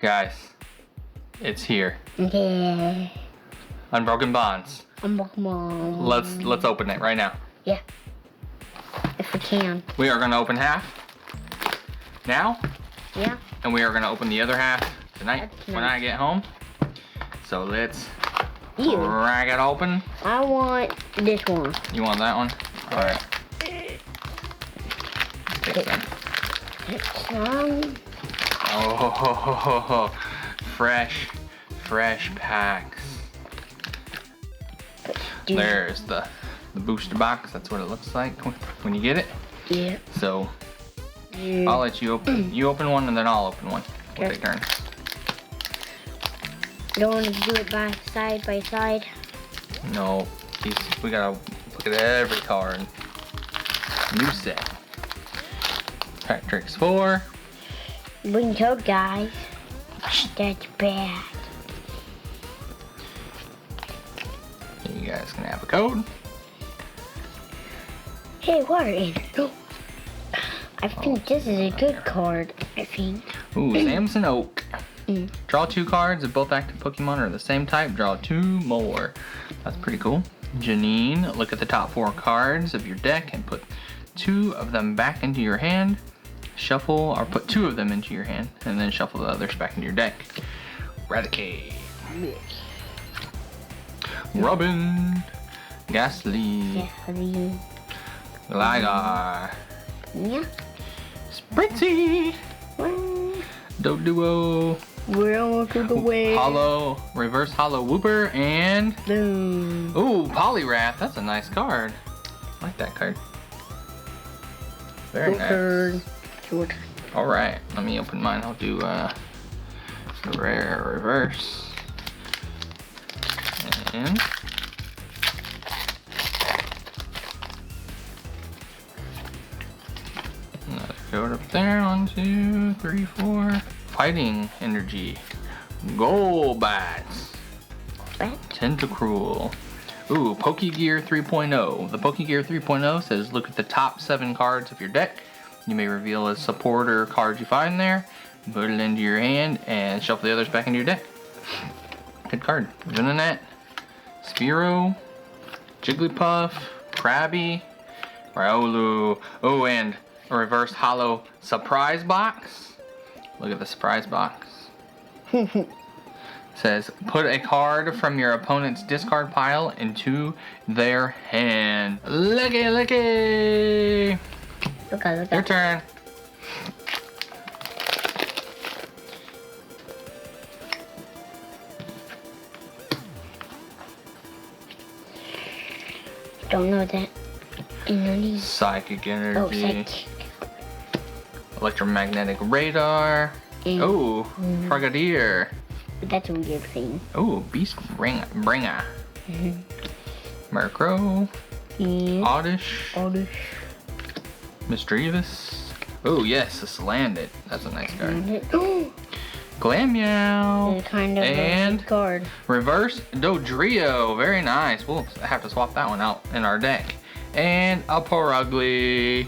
Guys, it's here. Yeah. Unbroken Bonds. Unbroken Bonds. Let's open it right now. Yeah. If we can. We are gonna open half now. Yeah. And we are gonna open the other half tonight when I get home. So let's crack it open. I want this one. You want that one? Alright. Take that. Oh, fresh packs. There's the booster box. That's what it looks like when you get it. Yeah. So I'll let you open. You open one and then I'll open one. We'll take turns. You don't want to do it side by side. No, we gotta look at every card. New set. Pack tricks 4. Bring code, guys. That's bad. You guys can have a code. Hey, water in. Oh. I think this is a good card. I think. Ooh, Samson Oak. Draw 2 cards. If both active Pokemon are the same type, draw 2 more. That's pretty cool. Janine, look at the top 4 cards of your deck and put 2 of them back into your hand. Shuffle, or put 2 of them into your hand, and then shuffle the others back into your deck. Raticate. Robin. Ghastly. Gligar. Yeah. Spritzy. Doduo. We're on to the way. Hollow, reverse hollow Wooper, and Boom. ooh, Poliwrath. That's a nice card. I like that card. Very nice. All right, let me open mine. I'll do rare reverse, and another code up there. 1, 2, 3, 4. Fighting energy. Golbats. Tentacruel. Ooh, Pokegear 3.0. The Pokegear 3.0 says look at the top 7 cards of your deck. You may reveal a supporter card you find there, put it into your hand, and shuffle the others back into your deck. Good card. Venonat, Spearow, Jigglypuff, Krabby, Riolu. Oh, and a reverse hollow surprise box. Look at the surprise box. Says, put a card from your opponent's discard pile into their hand. Looky! Look. Your turn. Don't know that. Psychic energy. Oh, psychic. Electromagnetic radar. Oh, Frogadier. That's a weird thing. Oh, Beast Bringer. Murkrow. Oddish. Misdreavus. Oh yes, this landed. That's a nice card. Glammeow. Kind of and a card. Reverse Dodrio. Very nice. We'll have to swap that one out in our deck. And a Porugly.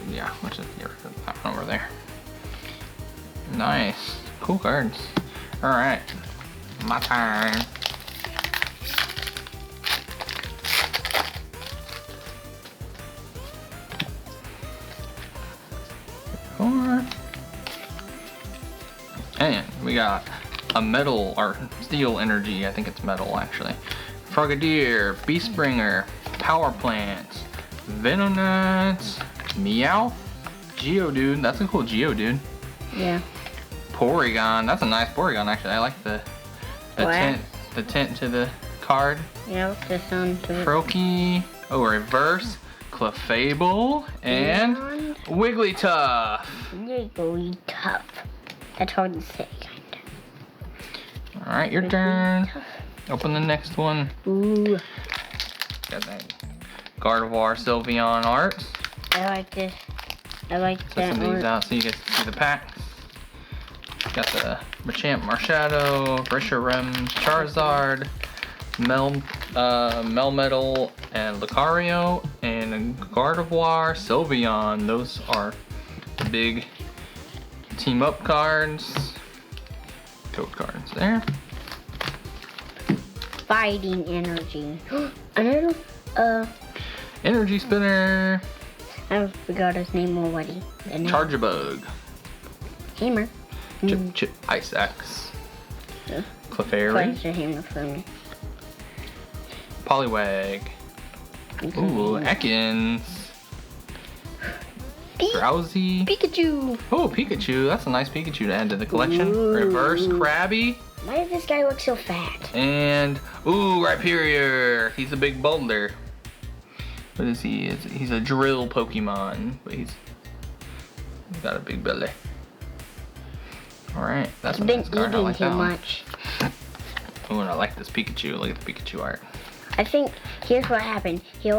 Yeah, what's it here? That one over there. Nice. Cool cards. Alright. My turn. And we got a metal or steel energy. I think it's metal actually. Frogadier, Beast Bringer, Power Plants, Venonat, Meowth, Geodude. That's a cool Geodude. Yeah. Porygon. That's a nice Porygon actually. I like the tint to the card. Yeah, what's the sun to it? Froakie. Oh, reverse Clefable and Wigglytuff. Wigglytuff. That's hard to say, kinda. All right, your turn. Open the next one. Ooh. Got that Gardevoir Sylveon art. I like this. I like that Some of these out so you guys can see the packs. Got the Machamp Marshadow, Reshiram, Charizard, Melmetal and Lucario and Gardevoir, Sylveon. Those are the big team up cards. Code cards there. Fighting energy. Another Energy spinner. I forgot his name already. Chargebug. Hammer. Chip Ice Axe. Yeah. Clefairy. Twice a hammer for me. Poliwag. Ooh, Ekans. Drowsy. Pikachu. Oh, Pikachu. That's a nice Pikachu to add to the collection. Ooh. Reverse Krabby. Why does this guy look so fat? And, ooh, Rhyperior. He's a big boulder. What is he? He's a drill Pokemon, but he's got a big belly. Alright, that's He's a been nice card. I eating like too that one. much. Oh, and I like this Pikachu. Look at the Pikachu art. I think here's what happened. He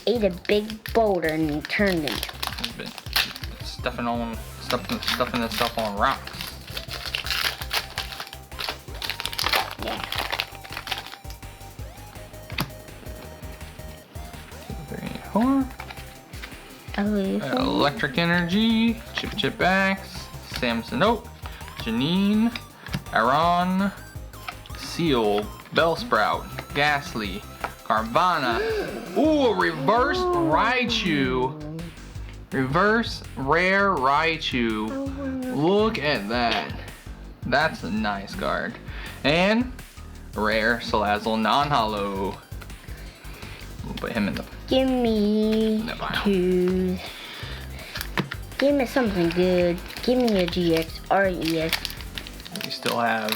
ate a big boulder and he turned it. He's been stuffing this stuff on rocks. Yeah. 2, 3, 4. Electric Energy, Chip Axe, Samsonite, Janine, Aron, Seal, Bellsprout, Ghastly, Carvana. Ooh, a reverse Raichu. Reverse rare Raichu. Look at that. That's a nice card. And rare Salazzle non-hollow. We'll put him in the... Give me No, fine. two. Give me something good. Give me a GX or an EX. We still have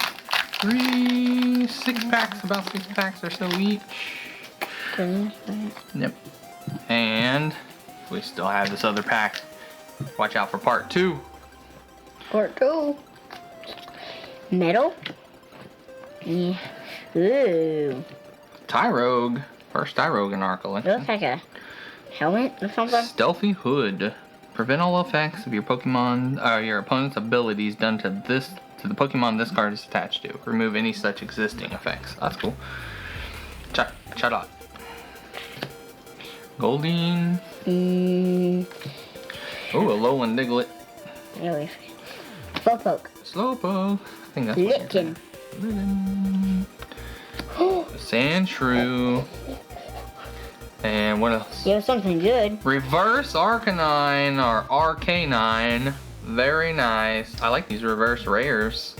6 packs, about 6 packs or so each. Yep. And we still have this other pack. Watch out for part 2. Part 2. Metal. Yeah. Ooh. Tyrogue. First Tyrogue in our collection. Looks like a helmet or something. Stealthy Hood. Prevent all effects of your Pokemon or your opponent's abilities done to the Pokemon this card is attached to. Remove any such existing effects. That's cool. Chatot. Goldeen. Oh, a Alolan Diglett. Really. Slowpoke. Slowpoke. I think that's what Lickin'. Sandshrew. And what else? Yeah, something good. Reverse Arcanine or Arcanine. Very nice. I like these reverse rares.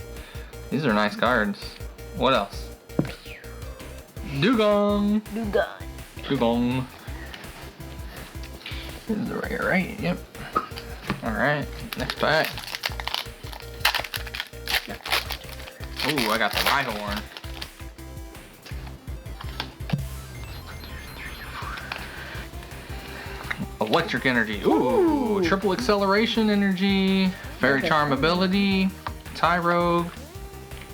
These are nice cards. What else? Dugong. Dugong. This is the rare, right? Yep. Alright, next pack. Ooh, I got the Rhyhorn. Electric Energy. Ooh, triple acceleration energy. Fairy Charm ability. Tyrogue.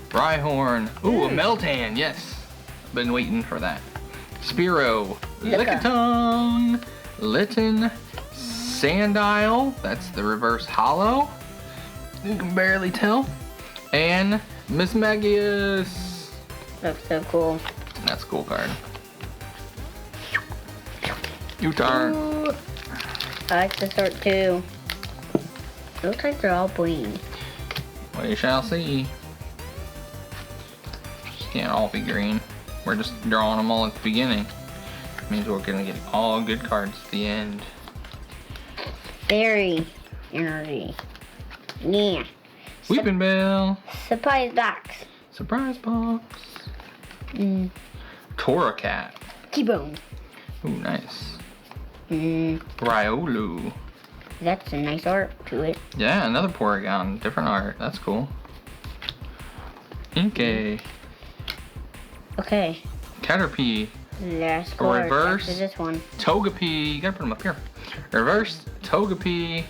Rhyhorn. Ooh, a Meltan. Yes. Been waiting for that. Spearow. Lickitung. Litten. Sandile. That's the reverse hollow. You can barely tell. And Miss Magius. Looks so cool. That's a cool card. You turn. Ooh. I like this art too. Looks like they're all green. We shall see. Can't all be green. We're just drawing them all at the beginning. Means we're gonna get all good cards at the end. Fairy energy. Yeah. Weeping Bell. Surprise box. Surprise box. Torracat. T-bone. Ooh, nice. That's Riolu. a nice art to it. Yeah, another Porygon. Different art. That's cool. Inkay. Okay. Caterpie. Last card Reverse. after this one. Togepi. You gotta put them up here. Reverse Togepi.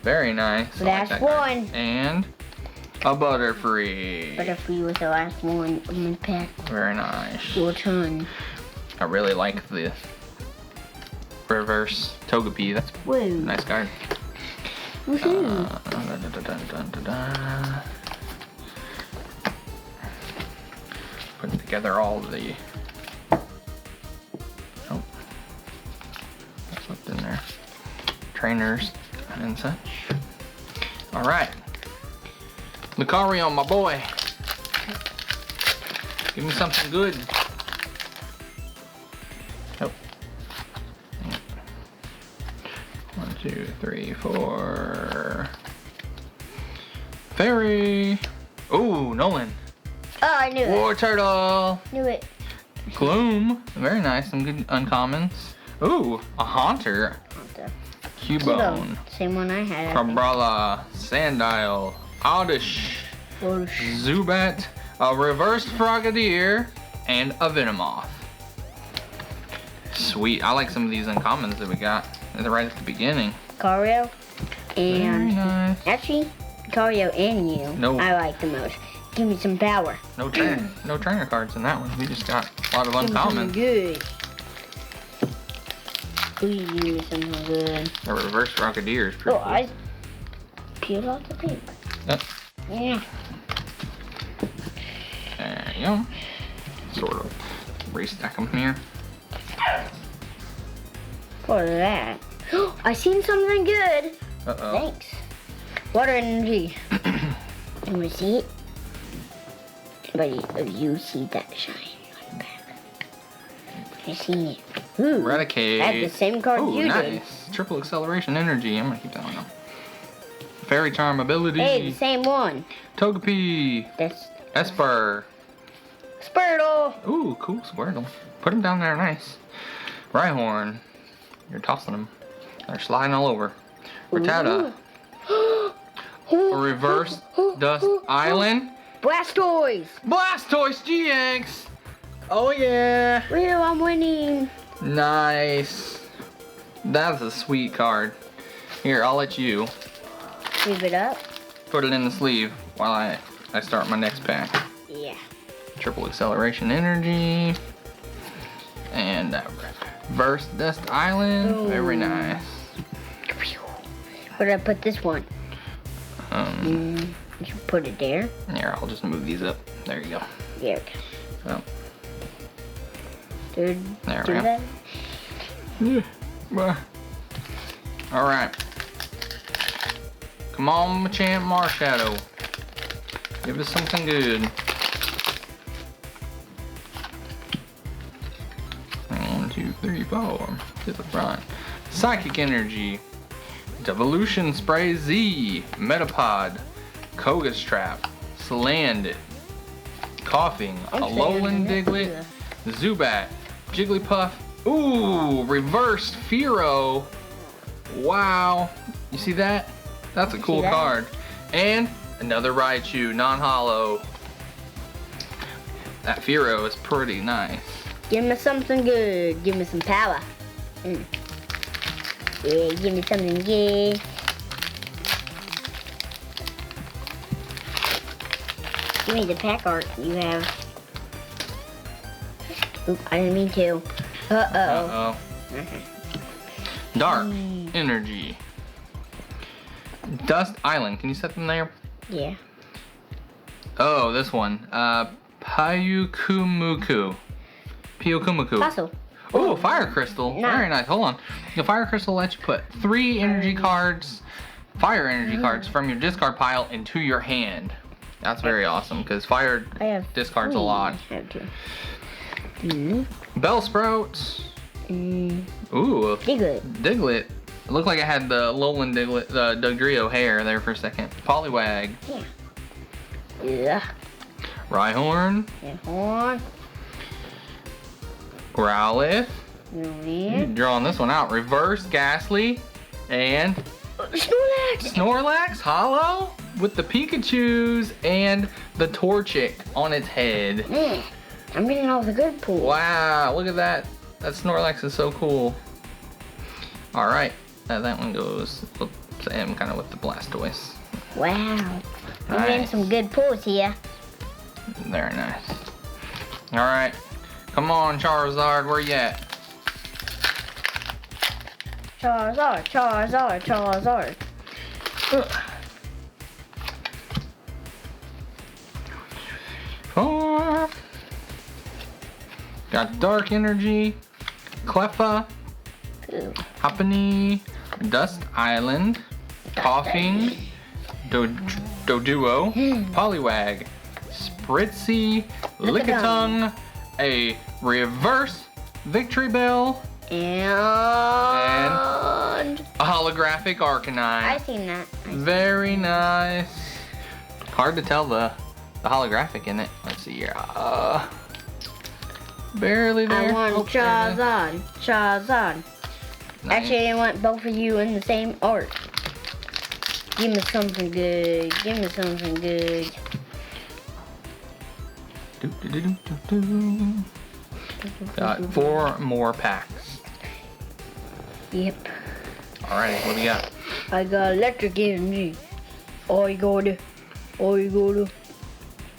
Very nice. I like Last that card. one. And a Butterfree. Butterfree was the last one in the pack. Very nice. Your turn. I really like the reverse Togepi. That's a Woo. nice card. Woohoo. Putting together all the trainers and such. Alright. Lucario, my boy. Give me something good. Oh. 1, 2, 3, 4. Fairy. Ooh, Nolan. Oh, I knew it. War Turtle. Knew it. Gloom. Very nice. Some good uncommons. Ooh, a Haunter. Cubone. Same one I had. Cabrala. Sandile. Oddish. Zubat. A reversed Frogadier. And a Venomoth. Sweet. I like some of these uncommons that we got. They're right at the beginning. Cario. And very nice. Actually, Cario and you. No. I like the most. Give me some power. No trainer cards in that one. We just got a lot of Give me something uncommons. good. Please give me something good. The reverse Rocketeer is pretty Oh, cool. I peeled off the paper. Yep. Yeah. There you go. Sort of restack them here. What is that? I seen something good. Uh-oh. Thanks. Water energy. You wanna see it? But you see that shine on the back. I seen it. Ooh. Eradicate. I have the same card Ooh, you nice. did. Triple acceleration energy. I'm gonna keep that one up. Fairy charm ability. Hey, the same one. Togepi. That's Esper. Spirtle. Ooh, cool Squirtle. Put him down there nice. Rhyhorn. You're tossing them. They're sliding all over. Rattata. A reverse Dust Island. Blastoise. Blastoise GX. Oh yeah. Real, I'm winning. Nice. That's a sweet card. Here, I'll let you Leave it up. put it in the sleeve while I start my next pack. Yeah. Triple acceleration energy. And reverse Dust Island. Ooh. Very nice. Where did I put this one? You put it there. Here, I'll just move these up. There you go. There. Oh, Dude, there do we go. that. Alright. Come on, Machamp Marshadow. Give us something good. 1, 2, 3, 4. To the front. Psychic Energy. Devolution Spray Z. Metapod. Koga's Trap. Slandit. Coughing. Alolan Diglett. Zubat. Jigglypuff. Ooh, reversed Fearow. Wow. You see that? That's a cool that? card. And another Raichu, non-hollow. That Fearow is pretty nice. Give me something good. Give me some power. Yeah, give me something good. Give me the pack art you have. Oop, I didn't mean to. Uh-oh. Dark Energy. Dust Island. Can you set them there? Yeah. Oh, this one. Pyukumuku. Fossil. Oh, Fire Crystal. Nah. Very nice. Hold on. The Fire Crystal lets you put 3 energy cards, fire energy cards from your discard pile into your hand. That's very awesome because fire I have discards a 3. lot. I have 2. Bellsprout. Ooh, Diglett. Diglett. It looked like it had the Alolan Diglett, Dugtrio hair there for a second. Poliwag. Yeah. Rhyhorn. And horn. Growlithe. Yeah. Drawing this one out. Reverse Ghastly. And Snorlax. Snorlax Hollow with the Pikachus and the Torchic on its head. Man, I'm getting all the good pools. Wow, look at that. That Snorlax is so cool. Alright, that one goes same kind of with the Blastoise. Wow. I'm getting Nice. some good pools here. Very nice. Alright, come on Charizard, where you at? Charizard. Four. Got Dark Energy, Cleffa, Ooh. Hoppany, Dust Island, Coughing, Doduo, Poliwag, Spritzy, Lickitung, a reverse Victory Bell, and a holographic Arcanine. I seen that. Very nice. Hard to tell the holographic in it. Let's see here. Barely there. I want Oh, there it is. Charizard. Nice. Actually, I want both of you in the same art. Give me something good. Give me something good. Got 4 more packs. Yep. Alright, what do we got? I got electric energy. I got it.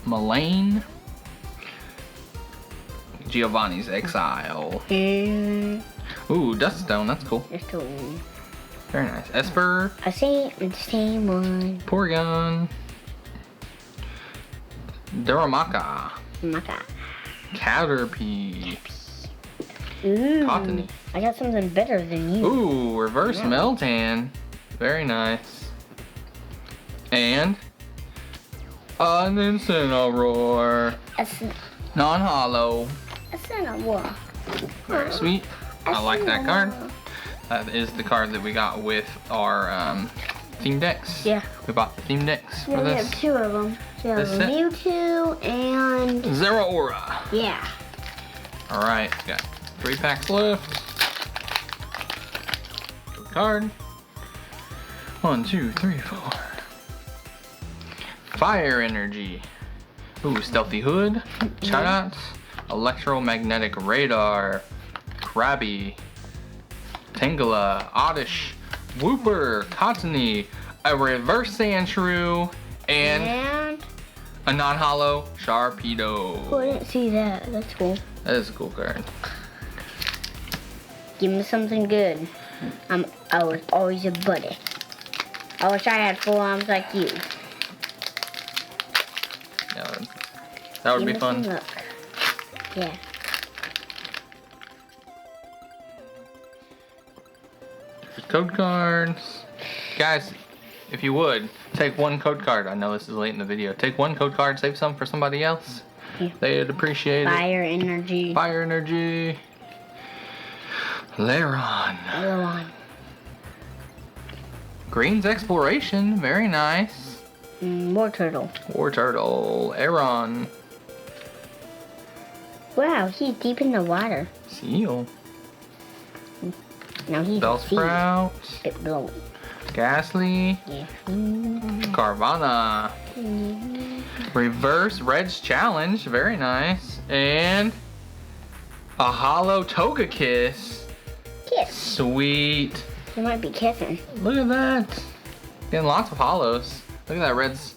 Mullane, Giovanni's Exile. And Ooh, Duststone, that's cool. it's totally. Very nice. Esper, I see the same one. Porygon, Darumaka, Oh my god. Caterpie, Ooh. Cottony. I got something better than you. Ooh, Reverse Yeah. Meltan. Very nice. And an Incineroar. Non-hollow. Very sweet. I like that card. That is the card that we got with our theme decks. Yeah. We bought the theme decks Yeah, for we this. have 2 of them. We have This set? Mewtwo and Zeraora. yeah. Alright, got 3 packs left. Good card. 1, 2, 3, 4. Fire Energy. Ooh, Stealthy Hood. Chatot. Electromagnetic Radar. Krabby. Tangela. Oddish. Wooper. Cottony. A Reverse Sandshrew. And a non-hollow Sharpedo. Oh, I didn't see that. That's cool. That is a cool card. Give me something good. I was always a buddy. I wish I had 4 arms like you. Yeah, that would Give be me fun. some luck. Yeah. Code cards. Guys, if you would, take 1 code card. I know this is late in the video. Take 1 code card, save some for somebody else. Yeah. They'd appreciate it. Fire energy. Fire Energy. Lairon. Other one. Green's Exploration. Very nice. More turtle. War Turtle. Aeron. Wow, he's deep in the water. Seal. Now he's a sea. Bellsprout. Bit blowing. Ghastly. Yeah. Carvana. Reverse Red's Challenge. Very nice. And a hollow Togekiss. Kiss. Sweet. He might be kissing. Look at that. Getting lots of hollows. Look at that Red's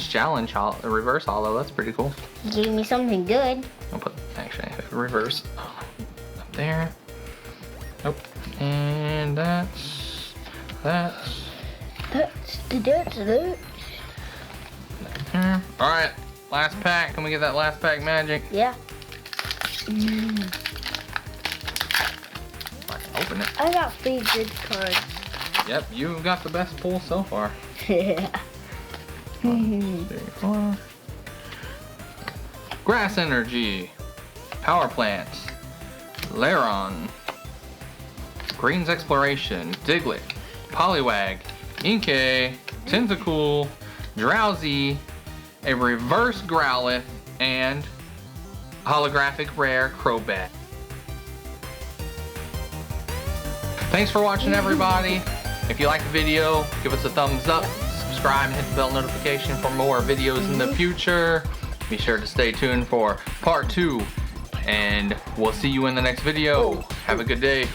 Challenge reverse hollow. That's pretty cool. He gave me something good. I'll put actually reverse up there. Nope. And that's That's there. All right. Last pack. Can we get that last pack magic? Yeah. Open it. I got 3 good cards. Yep, you got the best pull so far. Yeah. 1, 2, 3, 4. Grass Energy. Power Plant. Lairon. Green's Exploration. Diglett. Poliwag. Inkay. Tentacool. Drowsy. A Reverse Growlithe. And holographic rare Crobat. Thanks for watching, everybody. If you liked the video, give us a thumbs up, subscribe, and hit the bell notification for more videos in the future. Be sure to stay tuned for part 2, and we'll see you in the next video. Have a good day.